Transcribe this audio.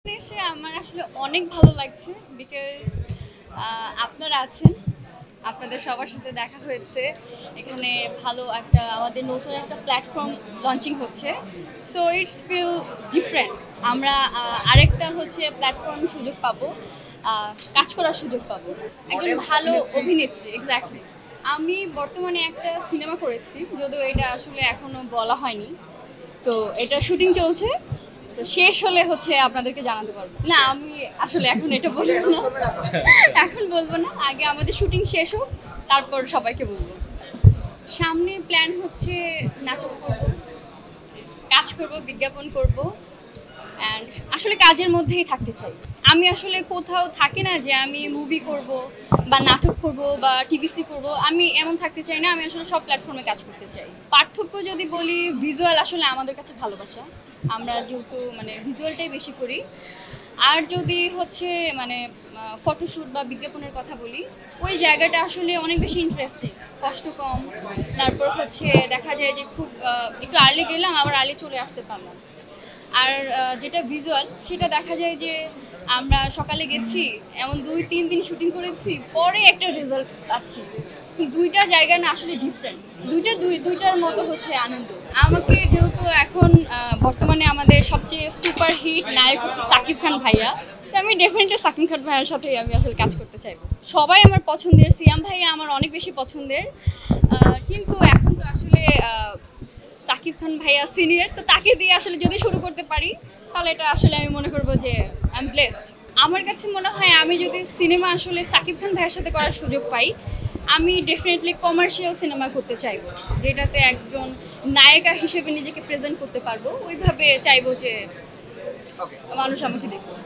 এসে আমার আসলে অনেক ভালো লাগছে বিকজ আপনারা আছেন, আপনাদের সবার সাথে দেখা হয়েছে। এখানে ভালো একটা আমাদের নতুন একটা প্ল্যাটফর্ম লঞ্চিং হচ্ছে, সো ইটস ফিল ডিফারেন্ট। আমরা আরেকটা হচ্ছে প্ল্যাটফর্ম সুযোগ পাবো, কাজ করার সুযোগ পাবো। একজন ভালো অভিনেত্রী, এক্স্যাক্টলি। আমি বর্তমানে একটা সিনেমা করেছি, যদিও এটা আসলে এখনো বলা হয়নি। তো এটা শুটিং চলছে, তো শেষ হলে হচ্ছে আপনাদেরকে জানাতে পারবো। না, আমি আসলে এখন এটা বলবো না, এখন বলবো না। আগে আমাদের শুটিং শেষ হোক, তারপর সবাইকে বলবো। সামনে প্ল্যান হচ্ছে নাটক করব, কাজ করব, বিজ্ঞাপন করব, অ্যান্ড আসলে কাজের মধ্যেই থাকতে চাই। আমি আসলে কোথাও থাকি না যে আমি মুভি করব বা নাটক করব বা টিভিসি করব, আমি এমন থাকতে চাই না। আমি আসলে সব প্ল্যাটফর্মে কাজ করতে চাই। পার্থক্য যদি বলি, ভিজুয়াল আসলে আমাদের কাছে ভালোবাসা, আমরা যেহেতু মানে ভিজুয়ালটাই বেশি করি। আর যদি হচ্ছে মানে ফটোশ্যুট বা বিজ্ঞাপনের কথা বলি, ওই জায়গাটা আসলে অনেক বেশি ইন্টারেস্টিং, কষ্ট কম। তারপর হচ্ছে দেখা যায় যে খুব একটু আর্লি গেলাম, আবার আর্লি চলে আসতে পারলাম। আর যেটা ভিজুয়াল, সেটা দেখা যায় যে আমরা সকালে গেছি, এমন 2-3 দিন শুটিং করেছি, পরে একটা রেজাল্ট পাচ্ছি। দুইটা জায়গা না আসলে ডিফারেন্ট, দুইটার মতো হচ্ছে আনন্দ। আমাকে যেহেতু এখন বর্তমানে আমাদের সবচেয়ে সুপার হিট নায়ক হচ্ছে সাকিব খান ভাইয়া, তো আমি ডেফিনেটলি সাকিব খান ভাইয়ার সাথে আমি আসলে কাজ করতে চাইবো। সবাই আমার পছন্দের, সিয়াম ভাইয়া আমার অনেক বেশি পছন্দের, কিন্তু এখন তো আসলে সাকিব খান ভাইয়া সিনিয়র, তো তাকে দিয়ে আসলে যদি শুরু করতে পারি, তাহলে এটা আসলে আমি মনে করবো যে আই এম ব্লেসড। আমার কাছে মনে হয় আমি যদি সিনেমা আসলে সাকিব খান ভাইয়ের সাথে করার সুযোগ পাই, আমি ডেফিনেটলি কমার্শিয়াল সিনেমা করতে চাইবো, যেটাতে একজন নায়িকা হিসেবে নিজেকে প্রেজেন্ট করতে পারবো। ওইভাবে চাইবো যে মানুষ আমাকে দেখুক।